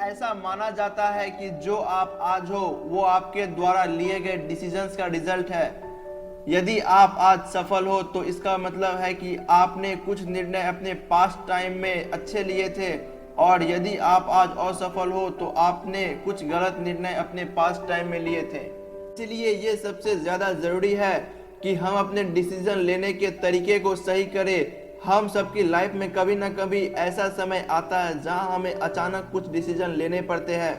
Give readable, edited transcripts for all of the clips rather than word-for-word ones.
ऐसा माना जाता है कि जो आप आज हो वो आपके द्वारा लिए गए डिसीजंस का रिजल्ट है। यदि आप आज सफल हो तो इसका मतलब है कि आपने कुछ निर्णय अपने पास्ट टाइम में अच्छे लिए थे, और यदि आप आज असफल हो तो आपने कुछ गलत निर्णय अपने पास्ट टाइम में लिए थे। इसलिए ये सबसे ज़्यादा ज़रूरी है कि हम अपने डिसीजन लेने के तरीके को सही करें। हम सबकी लाइफ में कभी ना कभी ऐसा समय आता है जहां हमें अचानक कुछ डिसीजन लेने पड़ते हैं,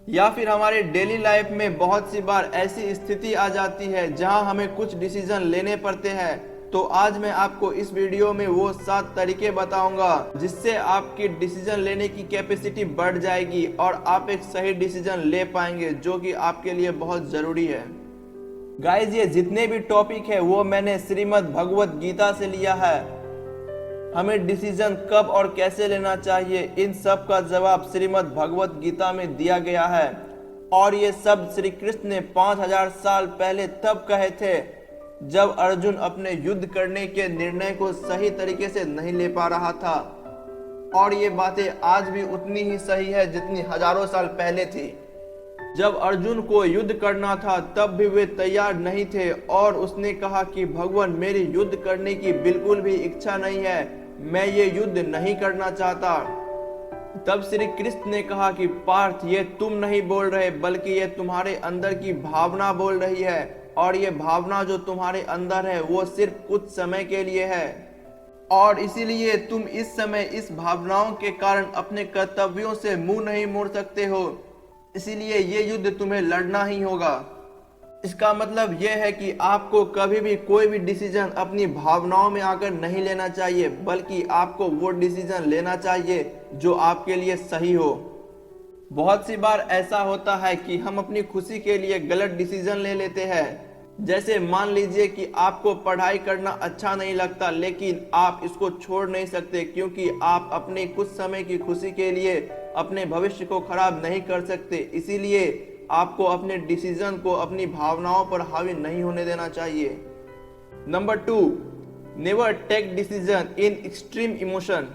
या फिर हमारे डेली लाइफ में बहुत सी बार ऐसी स्थिति आ जाती है जहां हमें कुछ डिसीजन लेने पड़ते हैं। तो आज मैं आपको इस वीडियो में वो 7 तरीके बताऊंगा जिससे आपकी डिसीजन लेने की कैपेसिटी बढ़ जाएगी और आप एक सही डिसीजन ले पाएंगे, जो कि आपके लिए बहुत ज़रूरी है। गाइज, ये जितने भी टॉपिक है वो मैंने श्रीमद् भगवत गीता से लिया है। हमें डिसीजन कब और कैसे लेना चाहिए, इन सब का जवाब श्रीमद् भगवत गीता में दिया गया है। और ये सब श्री कृष्ण ने 5000 साल पहले तब कहे थे जब अर्जुन अपने युद्ध करने के निर्णय को सही तरीके से नहीं ले पा रहा था। और ये बातें आज भी उतनी ही सही है जितनी हजारों साल पहले थी। जब अर्जुन को युद्ध करना था तब भी वे तैयार नहीं थे और उसने कहा कि भगवान, मेरी युद्ध करने की बिल्कुल भी इच्छा नहीं है, मैं ये युद्ध नहीं करना चाहता। तब श्री कृष्ण ने कहा कि पार्थ, ये तुम नहीं बोल रहे बल्कि ये तुम्हारे अंदर की भावना बोल रही है, और ये भावना जो तुम्हारे अंदर है वो सिर्फ कुछ समय के लिए है, और इसीलिए तुम इस समय इस भावनाओं के कारण अपने कर्तव्यों से मुंह नहीं मोड़ सकते हो। इसीलिए ये युद्ध तुम्हें लड़ना ही होगा। इसका मतलब यह है कि आपको कभी भी कोई भी डिसीजन अपनी भावनाओं में आकर नहीं लेना चाहिए, बल्कि आपको वो डिसीजन लेना चाहिए जो आपके लिए सही हो। बहुत सी बार ऐसा होता है कि हम अपनी खुशी के लिए गलत डिसीजन ले लेते हैं। जैसे मान लीजिए कि आपको पढ़ाई करना अच्छा नहीं लगता, लेकिन आप इसको छोड़ नहीं सकते क्योंकि आप अपने कुछ समय की खुशी के लिए अपने भविष्य को खराब नहीं कर सकते। इसीलिए आपको अपने डिसीजन को अपनी भावनाओं पर हावी नहीं होने देना चाहिए। Number 2, never take decision in extreme emotion.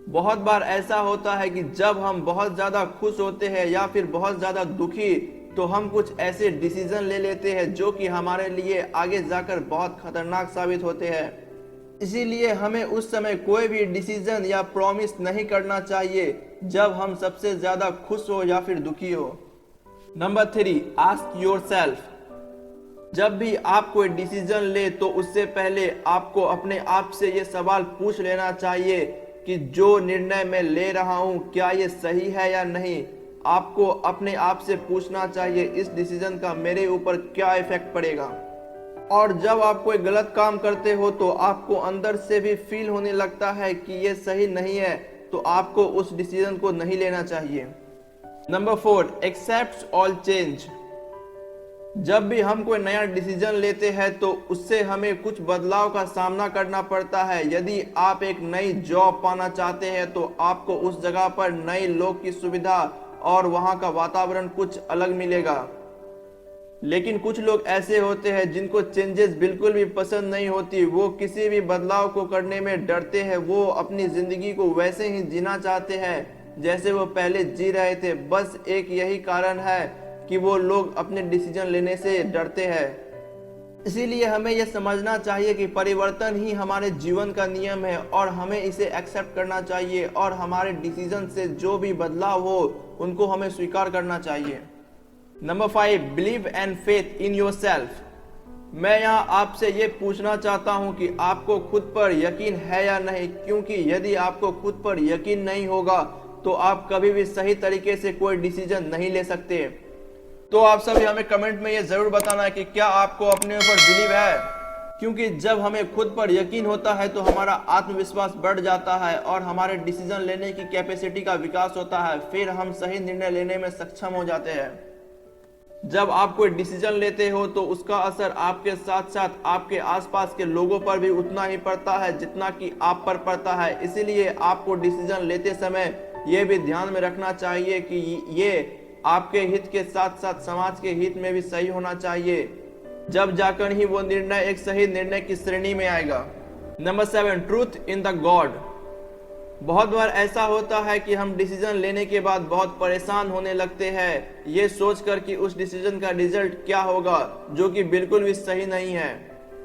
बहुत बार ऐसा होता है कि जब हम बहुत ज़्यादा खुश होते हैं या फिर बहुत ज़्यादा दुखी, तो हम कुछ ऐसे डिसीजन ले लेते हैं जो कि हमारे लिए आगे जाकर बहुत खतरनाक साबित होते हैं। इसीलिए हमें उस समय कोई भी डिसीजन या प्रॉमिस नहीं करना चाहिए जब हम सबसे ज़्यादा खुश हो या फिर दुखी हो। Number 3, ask yourself. जब भी आप कोई डिसीजन ले तो उससे पहले आपको अपने आप से ये सवाल पूछ लेना चाहिए कि जो निर्णय मैं ले रहा हूँ क्या ये सही है या नहीं। आपको अपने आप से पूछना चाहिए इस डिसीजन का मेरे ऊपर क्या इफेक्ट पड़ेगा। और जब आप कोई गलत काम करते हो तो आपको अंदर से भी फील होने लगता है कि ये सही नहीं है, तो आपको उस डिसीजन को नहीं लेना चाहिए। Number 4, accept all change. जब भी हम कोई नया डिसीजन लेते हैं तो उससे हमें कुछ बदलाव का सामना करना पड़ता है। यदि आप एक नई जॉब पाना चाहते हैं तो आपको उस जगह पर नए लोग की सुविधा और वहां का वातावरण कुछ अलग मिलेगा। लेकिन कुछ लोग ऐसे होते हैं जिनको चेंजेस बिल्कुल भी पसंद नहीं होती। वो किसी भी बदलाव को करने में डरते हैं। वो अपनी जिंदगी को वैसे ही जीना चाहते हैं जैसे वो पहले जी रहे थे। बस एक यही कारण है कि वो लोग अपने डिसीजन लेने से डरते हैं। इसीलिए हमें यह समझना चाहिए कि परिवर्तन ही हमारे जीवन का नियम है और हमें इसे एक्सेप्ट करना चाहिए, और हमारे डिसीजन से जो भी बदलाव हो उनको हमें स्वीकार करना चाहिए। Number 5, believe and faith in yourself. मैं यहाँ आपसे ये पूछना चाहता हूँ कि आपको खुद पर यकीन है या नहीं, क्योंकि यदि आपको खुद पर यकीन नहीं होगा तो आप कभी भी सही तरीके से कोई डिसीजन नहीं ले सकते। तो आप सभी हमें कमेंट में ये जरूर बताना है कि क्या आपको अपने ऊपर बिलीव है, क्योंकि जब हमें खुद पर यकीन होता है तो हमारा आत्मविश्वास बढ़ जाता है और हमारे डिसीजन लेने की कैपेसिटी का विकास होता है। फिर हम सही निर्णय लेने में सक्षम हो जाते हैं। जब आप कोई डिसीजन लेते हो तो उसका असर आपके साथ साथ आपके आसपास के लोगों पर भी उतना ही पड़ता है जितना कि आप पर पड़ता है। इसीलिए आपको डिसीजन लेते समय यह भी ध्यान में रखना चाहिए कि ये आपके हित के साथ साथ समाज के हित में भी सही होना चाहिए। जब जाकर ही वो निर्णय एक सही निर्णय की श्रेणी में आएगा। Number 7, truth in the God. बहुत बार ऐसा होता है कि हम डिसीजन लेने के बाद बहुत परेशान होने लगते हैं, ये सोचकर कि उस डिसीजन का रिजल्ट क्या होगा, जो कि बिल्कुल भी सही नहीं है।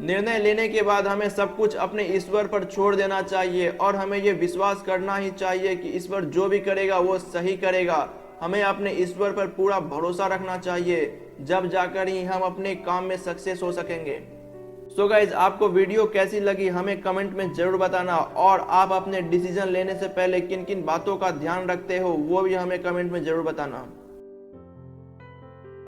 निर्णय लेने के बाद हमें सब कुछ अपने ईश्वर पर छोड़ देना चाहिए और हमें ये विश्वास करना ही चाहिए कि ईश्वर जो भी करेगा वो सही करेगा। हमें अपने ईश्वर पर पूरा भरोसा रखना चाहिए, जब जाकर ही हम अपने काम में सक्सेस हो सकेंगे। सो गाइज, आपको वीडियो कैसी लगी हमें कमेंट में जरूर बताना, और आप अपने डिसीजन लेने से पहले किन किन बातों का ध्यान रखते हो वो भी हमें कमेंट में जरूर बताना।